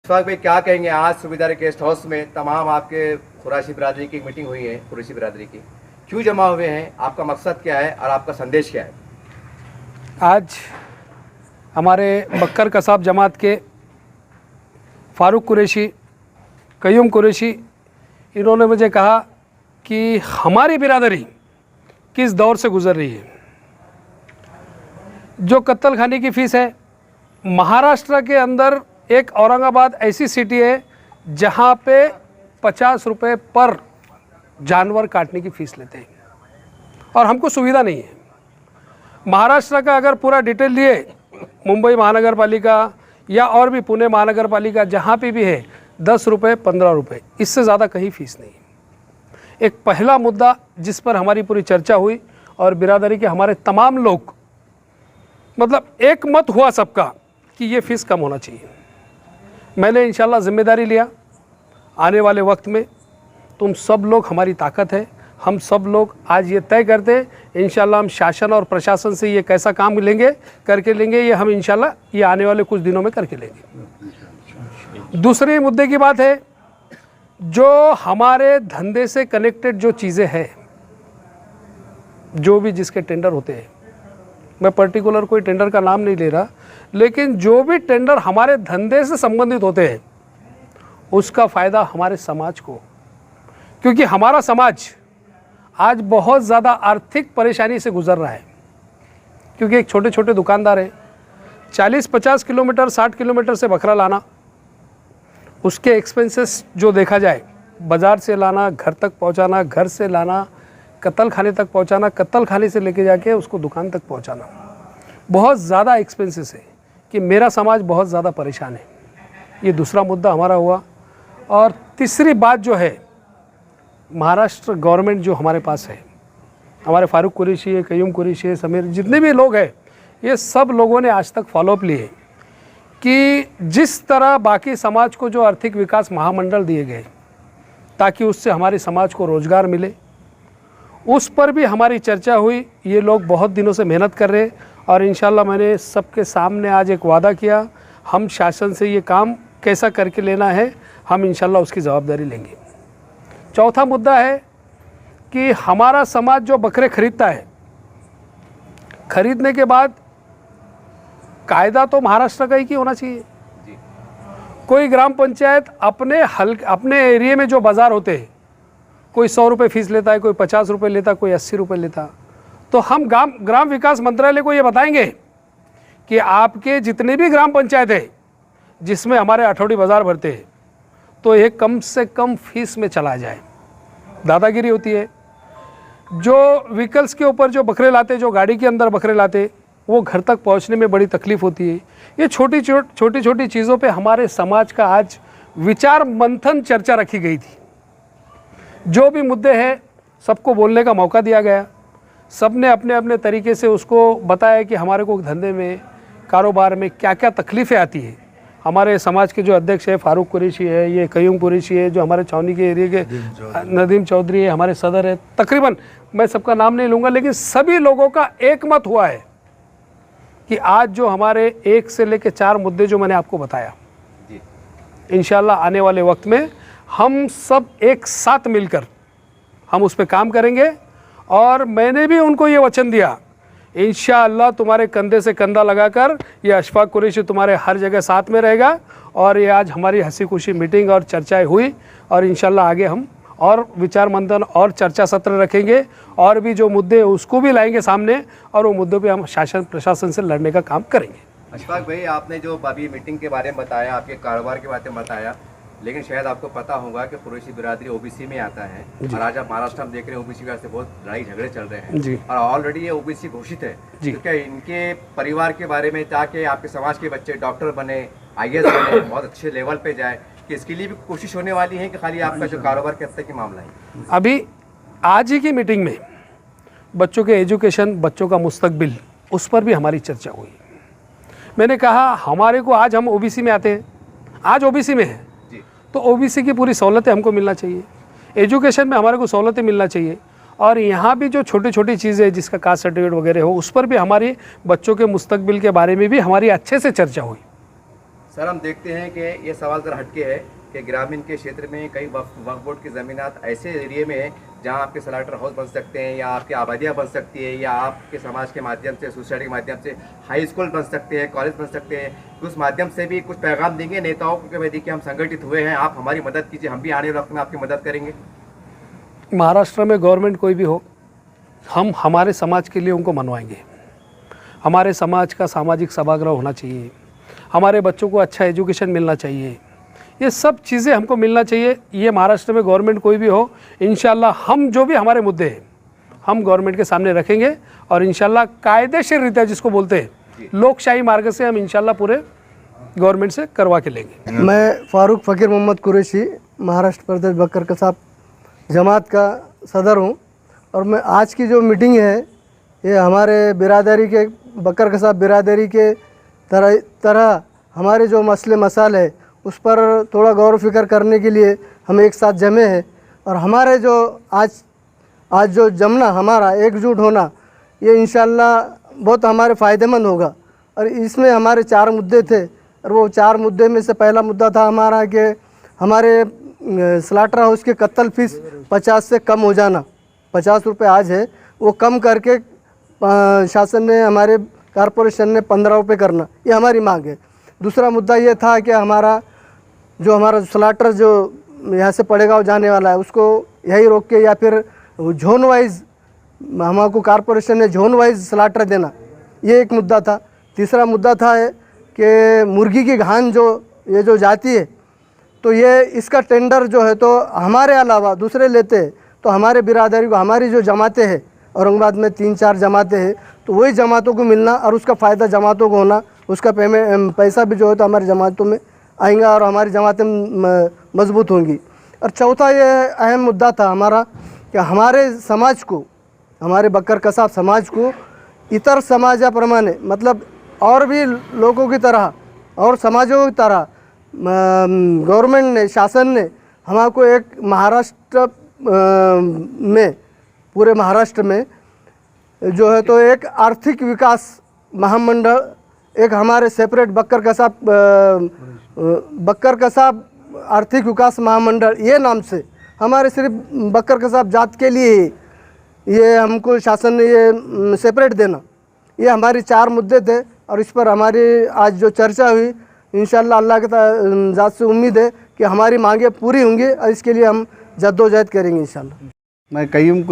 अशफाक भाई क्या कहेंगे, आज सुबेदारी गेस्ट हाउस में तमाम आपके कुरैशी बिरादरी की मीटिंग हुई है, कुरैशी बिरादरी की, क्यों जमा हुए हैं, आपका मकसद क्या है और आपका संदेश क्या है? आज हमारे बकर कसाब जमात के फारूक कुरैशी, कयूम कुरैशी, इन्होंने मुझे कहा कि हमारी बिरादरी किस दौर से गुज़र रही है। जो कत्ल खाने की फ़ीस है, महाराष्ट्र के अंदर एक औरंगाबाद ऐसी सिटी है जहाँ पे 50 रुपये पर जानवर काटने की फ़ीस लेते हैं और हमको सुविधा नहीं है। महाराष्ट्र का अगर पूरा डिटेल लिए, मुंबई महानगर पालिका या और भी पुणे महानगर पालिका जहाँ पे भी है 10 रुपये 15 रुपये, इससे ज़्यादा कहीं फ़ीस नहीं है। एक पहला मुद्दा जिस पर हमारी पूरी चर्चा हुई और बिरादरी के हमारे तमाम लोग, मतलब एक मत हुआ सबका कि ये फ़ीस कम होना चाहिए। मैंने इंशाल्लाह ज़िम्मेदारी लिया, आने वाले वक्त में तुम सब लोग हमारी ताकत है, हम सब लोग आज ये तय करते हैं इंशाल्लाह हम शासन और प्रशासन से ये कैसा काम लेंगे करके लेंगे, ये हम इंशाल्लाह ये आने वाले कुछ दिनों में करके लेंगे। दूसरे मुद्दे की बात है, जो हमारे धंधे से कनेक्टेड जो चीज़ें हैं, जो भी जिसके टेंडर होते हैं, मैं पर्टिकुलर कोई टेंडर का नाम नहीं ले रहा, लेकिन जो भी टेंडर हमारे धंधे से संबंधित होते हैं उसका फ़ायदा हमारे समाज को, क्योंकि हमारा समाज आज बहुत ज़्यादा आर्थिक परेशानी से गुज़र रहा है। क्योंकि एक छोटे छोटे दुकानदार हैं, 40-50 किलोमीटर 60 किलोमीटर से बकरा लाना, उसके एक्सपेंसेस जो देखा जाए, बाज़ार से लाना, घर तक पहुंचाना, घर से लाना, कत्ल खाने तक पहुंचाना, कत्ल खाने से लेके जाके उसको दुकान तक पहुंचाना, बहुत ज़्यादा एक्सपेंसेस है कि मेरा समाज बहुत ज़्यादा परेशान है। ये दूसरा मुद्दा हमारा हुआ। और तीसरी बात जो है, महाराष्ट्र गवर्नमेंट जो हमारे पास है, हमारे फारूक कुरैशी है, कयूम कुरैशी है, समीर, जितने भी लोग हैं, ये सब लोगों ने आज तक फॉलोअप लिए कि जिस तरह बाकी समाज को जो आर्थिक विकास महामंडल दिए गए ताकि उससे हमारे समाज को रोज़गार मिले, उस पर भी हमारी चर्चा हुई। ये लोग बहुत दिनों से मेहनत कर रहे हैं और इंशाल्लाह मैंने सबके सामने आज एक वादा किया, हम शासन से ये काम कैसा करके लेना है, हम इंशाल्लाह उसकी ज़वाबदारी लेंगे। चौथा मुद्दा है कि हमारा समाज जो बकरे खरीदता है, खरीदने के बाद कायदा तो महाराष्ट्र का ही की होना चाहिए। कोई ग्राम पंचायत अपने एरिया में जो बाज़ार होते हैं, कोई 100 रुपये फ़ीस लेता है, कोई 50 रुपये लेता, कोई 80 रुपये लेता, तो हम ग्राम विकास मंत्रालय को ये बताएंगे कि आपके जितने भी ग्राम पंचायत है जिसमें हमारे अठौड़ी बाज़ार भरते हैं, तो ये कम से कम फ़ीस में चला जाए। दादागिरी होती है। जो व्हीकल्स के ऊपर जो बकरे लाते, जो गाड़ी के अंदर बकरे लाते, वो घर तक पहुंचने में बड़ी तकलीफ़ होती है। ये छोटी छोटी चीज़ों पे हमारे समाज का आज विचार मंथन चर्चा रखी गई थी। जो भी मुद्दे हैं सबको बोलने का मौका दिया गया, सब ने अपने अपने तरीके से उसको बताया कि हमारे को धंधे में, कारोबार में क्या क्या तकलीफ़ें आती है। हमारे समाज के जो अध्यक्ष है फारूक कुरैशी है, ये कयूम कुरैशी है, जो हमारे छावनी के एरिया के नदीम चौधरी है, हमारे सदर है, तकरीबन मैं सबका नाम नहीं लूँगा, लेकिन सभी लोगों का एक मत हुआ है कि आज जो हमारे 1 से लेकर 4 मुद्दे जो मैंने आपको बताया, इंशाल्लाह आने वाले वक्त में हम सब एक साथ मिलकर हम उस पर काम करेंगे। और मैंने भी उनको ये वचन दिया, इंशाअल्लाह तुम्हारे कंधे से कंधा लगाकर ये अशफाक कुरैशी तुम्हारे हर जगह साथ में रहेगा। और ये आज हमारी हंसी खुशी मीटिंग और चर्चाएं हुई और इंशाअल्लाह आगे हम और विचार मंथन और चर्चा सत्र रखेंगे और भी जो मुद्दे उसको भी लाएंगे सामने और वो मुद्दों पे हम शासन प्रशासन से लड़ने का काम करेंगे। अशफाक भाई, आपने जो अभी मीटिंग के बारे में बताया, आपके कारोबार के बारे में बताया, लेकिन शायद आपको पता होगा कि कुरैशी बिरादरी ओबीसी में आता है और आज आप महाराष्ट्र में देख रहे हैं ओबीसी के वास्ते बहुत लड़ाई झगड़े चल रहे हैं और ऑलरेडी ये ओबीसी घोषित है। तो क्या इनके परिवार के बारे में, ताकि आपके समाज के बच्चे डॉक्टर बने, IAS बने, बहुत अच्छे लेवल पे जाए, कि इसके लिए भी कोशिश होने वाली है कि खाली आपका जो कारोबार के हद तक मामला है? अभी आज ही की मीटिंग में बच्चों के एजुकेशन, बच्चों का मुस्तकबिल, उस पर भी हमारी चर्चा हुई। मैंने कहा हमारे को आज हम ओबीसी में आते हैं, आज ओबीसी में है, तो ओबीसी की पूरी सहूलतें हमको मिलना चाहिए, एजुकेशन में हमारे को सहूलतें मिलना चाहिए और यहाँ भी जो छोटी छोटी चीज़ें जिसका कास्ट सर्टिफिकेट वगैरह हो, उस पर भी हमारी बच्चों के मुस्तकबिल के बारे में भी हमारी अच्छे से चर्चा हुई। सर हम देखते हैं कि ये सवाल ज़रा हटके है कि ग्रामीण के क्षेत्र में कई वक्फ बोर्ड की ज़मीनात ऐसे एरिए में है जहाँ आपके स्लाटर हाउस बन सकते हैं या आपकी आबादियाँ बन सकती है या आपके समाज के माध्यम से सोसाइटी के माध्यम से हाई स्कूल बन सकते हैं, कॉलेज बन सकते हैं। उस माध्यम से भी कुछ पैगाम देंगे नेताओं को कि भाई देखिए हम संगठित हुए हैं, आप हमारी मदद कीजिए, हम भी आने वाले वक्त में आपकी मदद करेंगे। महाराष्ट्र में गवर्नमेंट कोई भी हो, हम हमारे समाज के लिए उनको मनवाएंगे। हमारे समाज का सामाजिक सभागृह होना चाहिए, हमारे बच्चों को अच्छा एजुकेशन मिलना चाहिए, ये सब चीज़ें हमको मिलना चाहिए। ये महाराष्ट्र में गवर्नमेंट कोई भी हो, इंशाल्लाह हम जो भी हमारे मुद्दे हैं हम गवर्नमेंट के सामने रखेंगे और इंशाल्लाह कायदेशीर रीत्या जिसको बोलते हैं लोकशाही मार्ग से हम इंशाल्लाह पूरे गवर्नमेंट से करवा के लेंगे। मैं फारूक फ़कीर मोहम्मद कुरैशी महाराष्ट्र प्रदेश बकर कसाब जमात का सदर हूँ और मैं आज की जो मीटिंग है ये हमारे बिरादरी के बकर कसाब बिरादरी के तरह हमारे जो मसले मसाल है उस पर थोड़ा गौर फिक्र करने के लिए हम एक साथ जमे हैं और हमारे जो आज जो जमना हमारा एकजुट होना ये इंशाल्लाह बहुत हमारे फ़ायदेमंद होगा। और इसमें हमारे 4 मुद्दे थे और वो 4 मुद्दे में से पहला मुद्दा था हमारा कि हमारे स्लाटर हाउस के कत्ल फीस 50 से कम हो जाना। 50 रुपये आज है, वो कम करके शासन ने हमारे कॉरपोरेशन ने 15 रुपये करना, ये हमारी मांग है। दूसरा मुद्दा ये था कि हमारा स्लाटर जो यहाँ से पड़ेगा और जाने वाला है उसको यही रोक के या फिर जोन वाइज हमको कॉरपोरेशन ने जोन वाइज स्लाटर देना, ये एक मुद्दा था। तीसरा मुद्दा था कि मुर्गी की घान जो ये जो जाती है तो ये इसका टेंडर जो है तो हमारे अलावा दूसरे लेते हैं, तो हमारे बिरादरी को हमारी जो जमातें हैं औरंगाबाद में 3-4 जमातें हैं तो वही जमातों को मिलना और उसका फ़ायदा जमातों को होना, उसका पैसा भी जो है तो हमारी जमातों में आएगा और हमारी जमातें मजबूत होंगी। और चौथा ये अहम मुद्दा था हमारा कि हमारे समाज को, हमारे बकर कसाब समाज को इतर समाजाप्रमाणे मतलब और भी लोगों की तरह और समाजों की तरह गवर्नमेंट ने, शासन ने हमको एक महाराष्ट्र में, पूरे महाराष्ट्र में जो है तो एक आर्थिक विकास महामंडल, एक हमारे सेपरेट बकर कसाब आर्थिक विकास महामंडल ये नाम से हमारे सिर्फ बकर कसाब जात के लिए ये हमको शासन ने ये सेपरेट देना, ये हमारी 4 मुद्दे थे और इस पर हमारी आज जो चर्चा हुई इंशाल्लाह अल्लाह के ज़ात से उम्मीद है कि हमारी मांगें पूरी होंगी और इसके लिए हम जद्दोजहद करेंगे इंशाल्लाह। मैं कय्यूम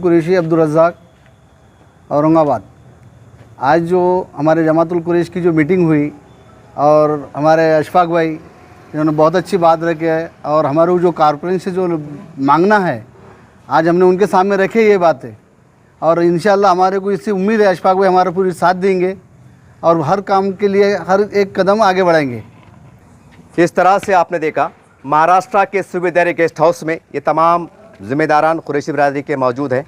कुरैशी अब्दुल रज़्ज़ाक औरंगाबाद। आज जो हमारे जमातुल कुरैश की जो मीटिंग हुई और हमारे अशफाक भाई इन्होंने बहुत अच्छी बात रखी है और हमारे जो कॉरपोरेशन से जो मांगना है आज हमने उनके सामने रखे ये बातें और इंशाल्लाह हमारे को इससे उम्मीद है अशफाक भाई हमारा पूरी साथ देंगे और हर काम के लिए हर एक कदम आगे बढ़ाएंगे। इस तरह से आपने देखा महाराष्ट्र के सूबेदारी गेस्ट हाउस में ये तमाम जिम्मेदारान कुरैशी बिरादरी के मौजूद हैं।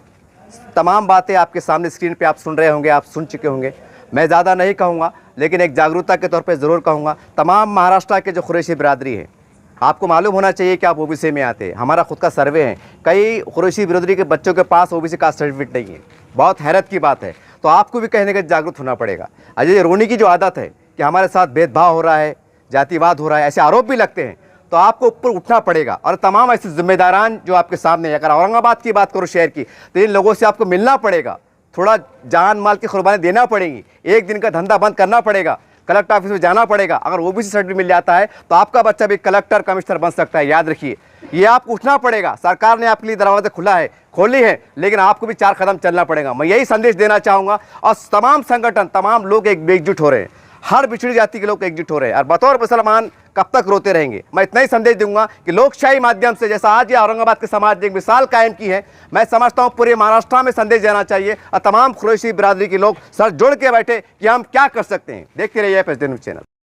तमाम बातें आपके सामने स्क्रीन पे आप सुन रहे होंगे, आप सुन चुके होंगे। मैं ज़्यादा नहीं कहूँगा लेकिन एक जागरूकता के तौर पे ज़रूर कहूँगा, तमाम महाराष्ट्र के जो कुरैशी बिरादरी है आपको मालूम होना चाहिए कि आप ओबीसी में आते हैं। हमारा खुद का सर्वे है, कई कुरैशी बिरादरी के बच्चों के पास ओबीसी कास्ट सर्टिफिकेट नहीं है, बहुत हैरत की बात है। तो आपको भी कहने का जागरूक होना पड़ेगा। अजय रोनी की जो आदत है कि हमारे साथ भेदभाव हो रहा है, जातिवाद हो रहा है, ऐसे आरोप भी लगते हैं, तो आपको ऊपर उठना पड़ेगा। और तमाम ऐसे जिम्मेदारान जो आपके सामने, अगर औरंगाबाद की बात करो शहर की, तो इन लोगों से आपको मिलना पड़ेगा, थोड़ा जान माल की कुर्बानी देना पड़ेगी, एक दिन का धंधा बंद करना पड़ेगा, कलेक्टर ऑफिस में जाना पड़ेगा। अगर ओबीसी सर्टिफिकेट मिल जाता है तो आपका बच्चा भी कलेक्टर कमिश्नर बन सकता है, याद रखिए। ये आपको उठना पड़ेगा। सरकार ने आपके लिए दरवाजे खोली है लेकिन आपको भी 4 कदम चलना पड़ेगा। मैं यही संदेश देना चाहूँगा और तमाम संगठन, तमाम लोग एकजुट हो रहे हैं, हर पिछड़ी जाति के लोग एकजुट हो रहे हैं और बतौर मुसलमान कब तक रोते रहेंगे। मैं इतना ही संदेश दूंगा कि लोकशाही माध्यम से, जैसा आज ये औरंगाबाद के समाज ने एक मिसाल कायम की है, मैं समझता हूँ पूरे महाराष्ट्र में संदेश देना चाहिए और तमाम कुरैशी बिरादरी के लोग सर जोड़ के बैठे कि हम क्या कर सकते हैं। देखते रहिए FSD न्यूज़ चैनल।